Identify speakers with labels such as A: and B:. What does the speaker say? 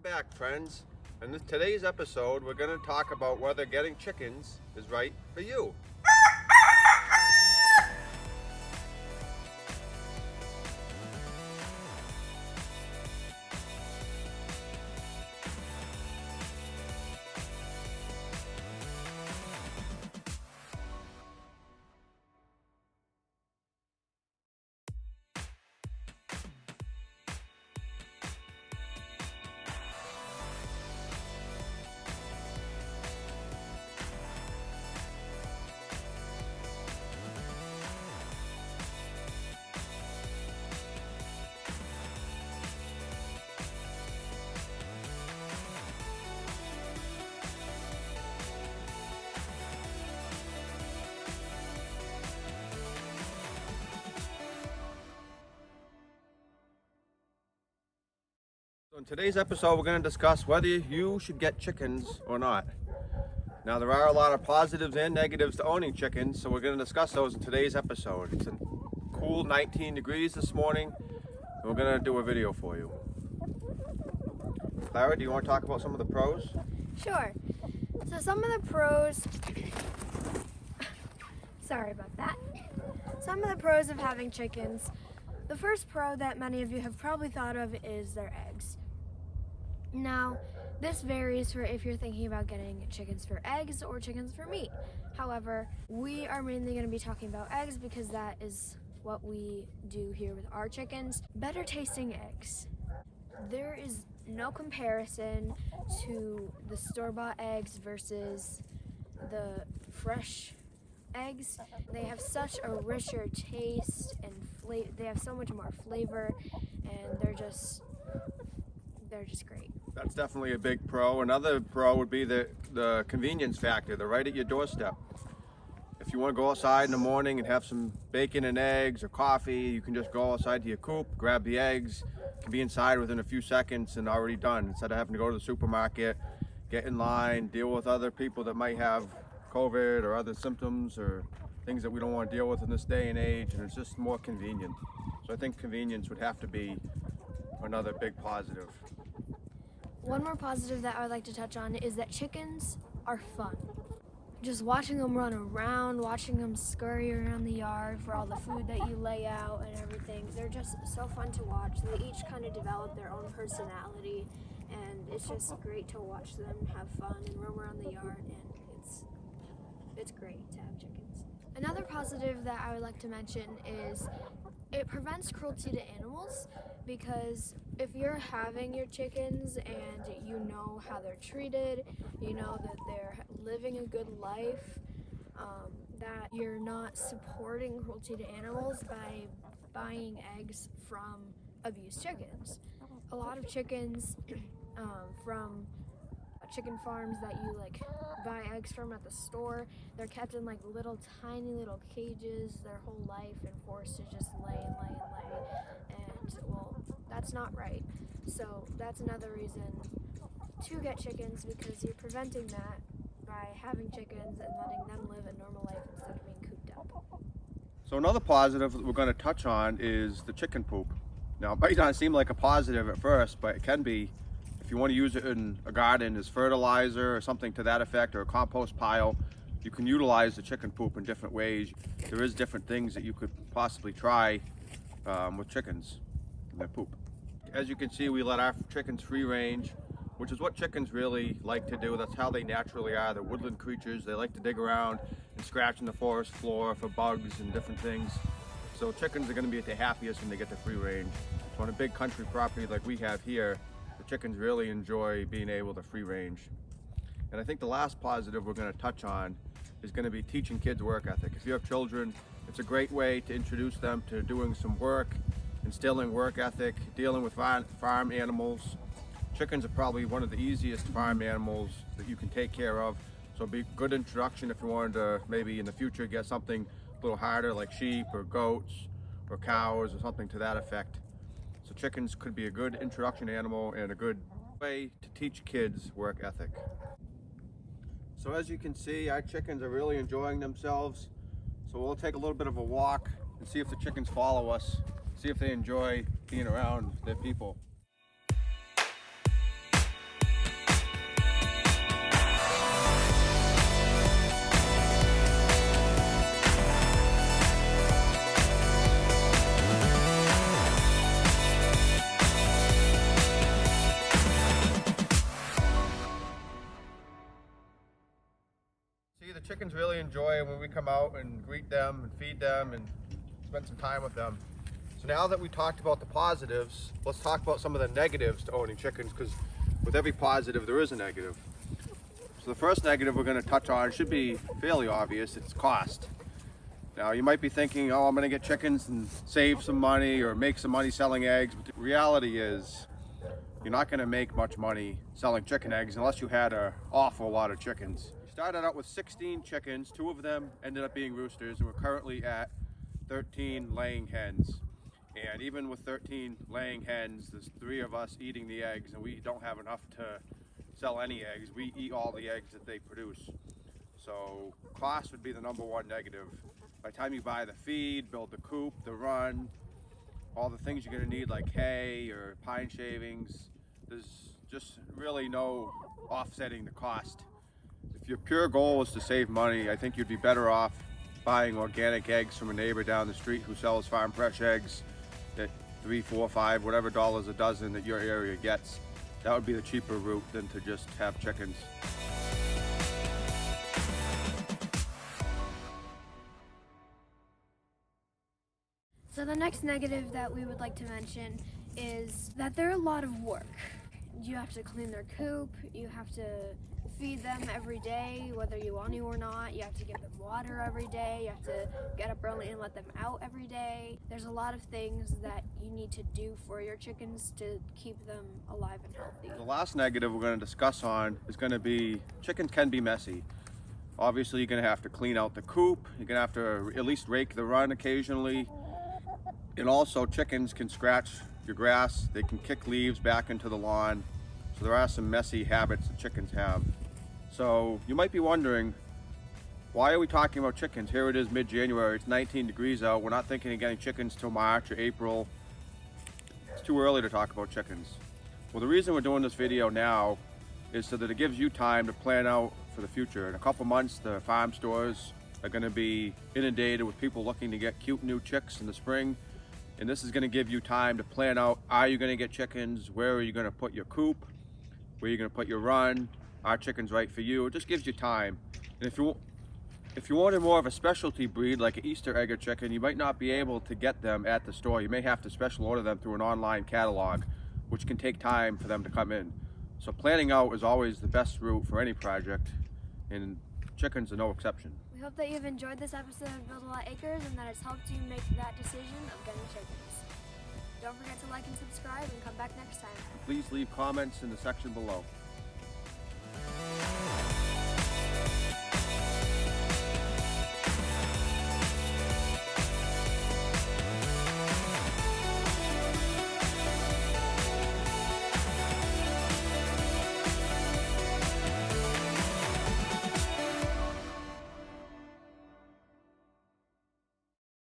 A: back, friends. In today's episode, we're going to talk about whether getting chickens is right for you. So in today's episode, we're going to discuss whether you should get chickens or not. Now, there are a lot of positives and negatives to owning chickens, so we're going to discuss those in today's episode. It's a cool 19 degrees this morning, and we're going to do a video for you. Clara, do you want to talk about some of the pros?
B: Sure. So some of the pros, sorry about that. Some of the pros of having chickens. The first pro that many of you have probably thought of is their eggs. Now, this varies for if you're thinking about getting chickens for eggs or chickens for meat. However, we are mainly going to be talking about eggs because that is what we do here with our chickens. Better tasting eggs. There is no comparison to the store-bought eggs versus the fresh eggs. They have such a richer taste and they have so much more flavor, and they're just great.
A: That's definitely a big pro. Another pro would be the convenience factor. They're right at your doorstep. If you want to go outside in the morning and have some bacon and eggs or coffee, you can just go outside to your coop, grab the eggs, can be inside within a few seconds and already done, instead of having to go to the supermarket, get in line, deal with other people that might have COVID or other symptoms or things that we don't want to deal with in this day and age, and it's just more convenient. So I think convenience would have to be another big positive.
B: One more positive that I would like to touch on is that chickens are fun. Just watching them run around, watching them scurry around the yard for all the food that you lay out and everything. They're just so fun to watch. They each kind of develop their own personality, and it's just great to watch them have fun and roam around the yard, and it's great to have chickens. Another positive that I would like to mention is it prevents cruelty to animals, because if you're having your chickens and you know how they're treated, you know that they're living a good life, that you're not supporting cruelty to animals by buying eggs from abused chickens. A lot of chickens from chicken farms that you buy eggs from at the store, they're kept in tiny little cages their whole life and forced to just lay and lay and lay, and well, that's not right. So that's another reason to get chickens, because you're preventing that by having chickens and letting them live a normal life instead of being cooped up.
A: So another positive that we're going to touch on is the chicken poop. Now, it might not seem like a positive at first, but it can be. If you want to use it in a garden as fertilizer or something to that effect, or a compost pile, you can utilize the chicken poop in different ways. There is different things that you could possibly try with chickens and their poop. As you can see, we let our chickens free range, which is what chickens really like to do. That's how they naturally are. They're woodland creatures. They like to dig around and scratch in the forest floor for bugs and different things. So chickens are going to be at their happiest when they get the free range. So on a big country property like we have here, the chickens really enjoy being able to free range. And I think the last positive we're going to touch on is going to be teaching kids work ethic. If you have children, it's a great way to introduce them to doing some work, instilling work ethic, dealing with farm animals. Chickens are probably one of the easiest farm animals that you can take care of. So it'd be a good introduction if you wanted to maybe in the future get something a little harder like sheep or goats or cows or something to that effect. So chickens could be a good introduction animal and a good way to teach kids work ethic. So as you can see, our chickens are really enjoying themselves. So we'll take a little bit of a walk and see if the chickens follow us, see if they enjoy being around their people. really enjoy when we come out and greet them and feed them and spend some time with them. So now that we talked about the positives, let's talk about some of the negatives to owning chickens, because with every positive there is a negative. So the first negative we're going to touch on should be fairly obvious. It's cost. Now you might be thinking, oh, I'm going to get chickens and save some money or make some money selling eggs, but the reality is you're not going to make much money selling chicken eggs unless you had an awful lot of chickens. We started out with 16 chickens, 2 of them ended up being roosters, and we're currently at 13 laying hens. And even with 13 laying hens, there's 3 of us eating the eggs, and we don't have enough to sell any eggs. We eat all the eggs that they produce. So cost would be the number one negative. By the time you buy the feed, build the coop, the run, all the things you're going to need like hay or pine shavings, there's just really no offsetting the cost. If your pure goal is to save money, I think you'd be better off buying organic eggs from a neighbor down the street who sells farm fresh eggs at $3, $4, $5, whatever dollars a dozen that your area gets. That would be the cheaper route than to just have chickens.
B: So the next negative that we would like to mention is that they're a lot of work. You have to clean their coop, you have to feed them every day, whether you want to or not. You have to give them water every day, you have to get up early and let them out every day. There's a lot of things that you need to do for your chickens to keep them alive and healthy.
A: The last negative we're going to discuss on is going to be chickens can be messy. Obviously you're going to have to clean out the coop, you're going to have to at least rake the run occasionally. And also chickens can scratch your grass, they can kick leaves back into the lawn. So there are some messy habits that chickens have. So you might be wondering, why are we talking about chickens? Here it is mid-January, it's 19 degrees out. We're not thinking of getting chickens till March or April. It's too early to talk about chickens. Well, the reason we're doing this video now is so that it gives you time to plan out for the future. In a couple months, the farm stores are going to be inundated with people looking to get cute new chicks in the spring. And this is going to give you time to plan out, are you going to get chickens? Where are you going to put your coop? Where are you going to put your run? Are chickens right for you? It just gives you time. And if you wanted more of a specialty breed like an Easter egger chicken, you might not be able to get them at the store. You may have to special order them through an online catalog, which can take time for them to come in. So planning out is always the best route for any project, and chickens are no exception.
B: We hope that you've enjoyed this episode of Build a Lot Acres and that it's helped you make that decision of getting chickens. Don't forget to like and subscribe and come back next time.
A: Please leave comments in the section below.